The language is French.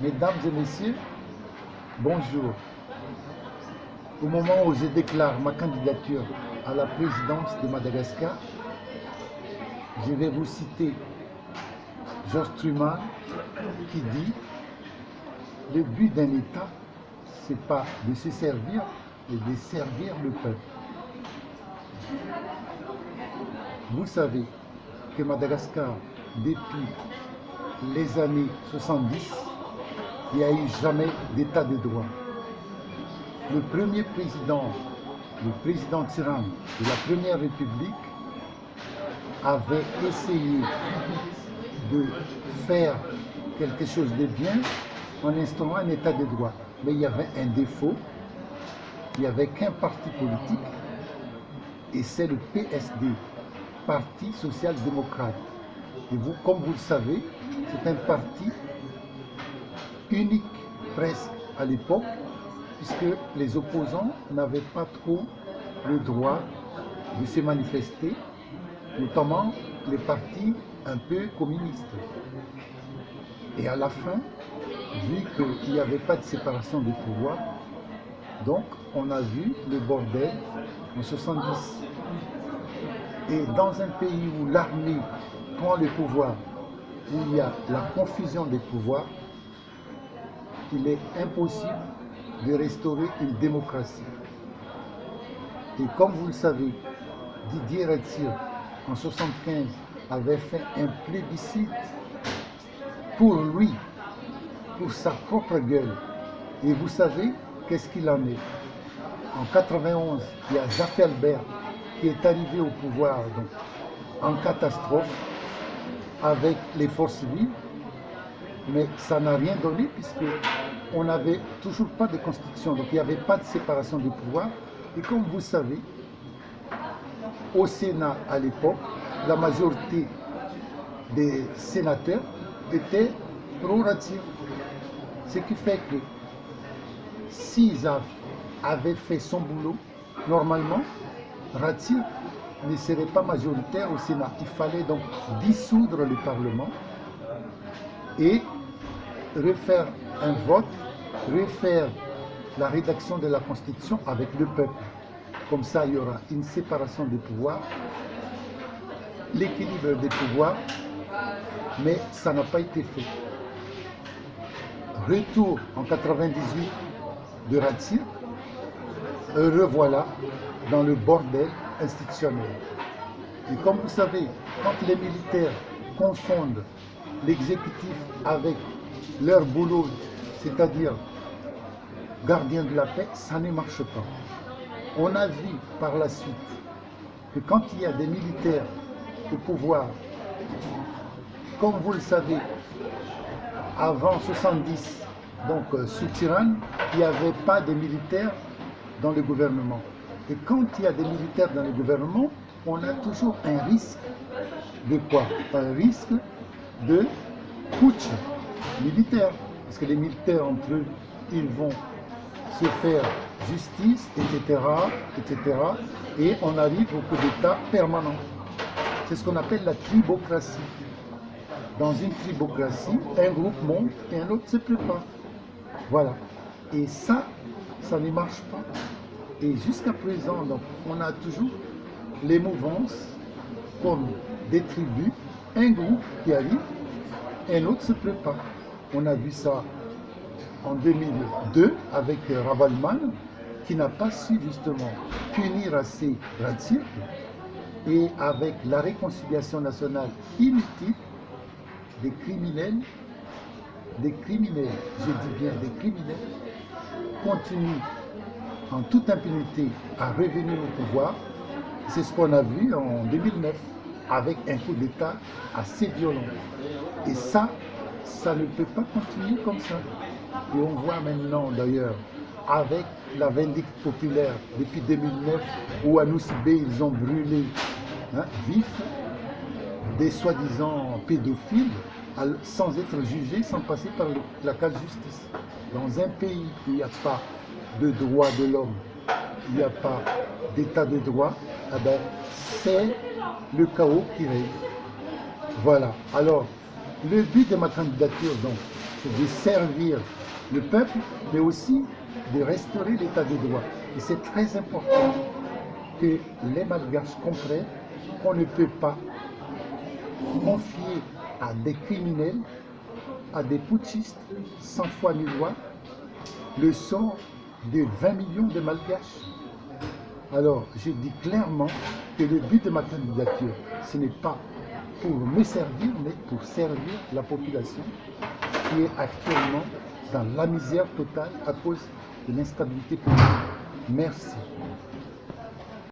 Mesdames et messieurs, bonjour. Au moment où je déclare ma candidature à la présidence de Madagascar, je vais vous citer Georges Truman qui dit « Le but d'un État, ce n'est pas de se servir, mais de servir le peuple ». Vous savez que Madagascar, depuis les années 70, il n'y a eu jamais d'état de droit. Le premier président, le président Tirana de la Première République, avait essayé de faire quelque chose de bien en instaurant un état de droit. Mais il y avait un défaut, il n'y avait qu'un parti politique, et c'est le PSD, Parti social-démocrate. Et vous, comme vous le savez, c'est un parti unique presque à l'époque, puisque les opposants n'avaient pas trop le droit de se manifester, notamment les partis un peu communistes. Et à la fin, vu qu'il n'y avait pas de séparation des pouvoirs, donc on a vu le bordel en 70. Et dans un pays où l'armée prend le pouvoir, où il y a la confusion des pouvoirs, il est impossible de restaurer une démocratie. Et comme vous le savez, Didier Retzier, en 1975, avait fait un plébiscite pour lui, pour sa propre gueule. Et vous savez qu'est-ce qu'il en est? En 91, il y a Jacques Albert qui est arrivé au pouvoir donc, en catastrophe avec les forces vives, mais ça n'a rien donné puisque on n'avait toujours pas de constitution, donc il n'y avait pas de séparation des pouvoirs. Et comme vous savez, au Sénat à l'époque, la majorité des sénateurs était pro-Retzier. Ce qui fait que si Zaf avait fait son boulot, normalement, Retzier ne serait pas majoritaire au Sénat. Il fallait donc dissoudre le Parlement et refaire un vote, refaire la rédaction de la Constitution avec le peuple. Comme ça, il y aura une séparation des pouvoirs, l'équilibre des pouvoirs, mais ça n'a pas été fait. Retour en 98 de Retzier, revoilà dans le bordel institutionnel. Et comme vous savez, quand les militaires confondent l'exécutif avec leur boulot, c'est-à-dire gardien de la paix, ça ne marche pas. On a vu par la suite que quand il y a des militaires au pouvoir, comme vous le savez, avant 70, donc sous Tirana, il n'y avait pas de militaires dans le gouvernement. Et quand il y a des militaires dans le gouvernement, on a toujours un risque de quoi? Un risque de putsch militaire. Parce que les militaires entre eux, ils vont se faire justice, etc., etc. Et on arrive au coup d'État permanent. C'est ce qu'on appelle la tribocratie. Dans une tribocratie, un groupe monte et un autre se prépare. Voilà. Et ça ne marche pas. Et jusqu'à présent, donc, on a toujours les mouvances comme des tribus, un groupe qui arrive, un autre se prépare. On a vu ça en 2002 avec Ravalman, qui n'a pas su justement punir assez Retzier, et avec la réconciliation nationale inutile, des criminels, je dis bien des criminels, continuent en toute impunité à revenir au pouvoir. C'est ce qu'on a vu en 2009 avec un coup d'État assez violent. Et ça ne peut pas continuer comme ça. Et on voit maintenant d'ailleurs avec la vindicte populaire depuis 2009 où à Nosibé ils ont brûlé vifs des soi-disant pédophiles sans être jugés, sans passer par la case justice. Dans un pays où il n'y a pas de droit de l'homme, il n'y a pas d'état de droit, eh ben, c'est le chaos qui règne. Voilà. Alors, le but de ma candidature, donc, de servir le peuple, mais aussi de restaurer l'état de droit. Et c'est très important que les Malgaches comprennent qu'on ne peut pas confier à des criminels, à des putschistes sans foi ni loi, le sort de 20 millions de Malgaches. Alors, je dis clairement que le but de ma candidature, ce n'est pas pour me servir, mais pour servir la population qui est actuellement dans la misère totale à cause de l'instabilité politique. Merci.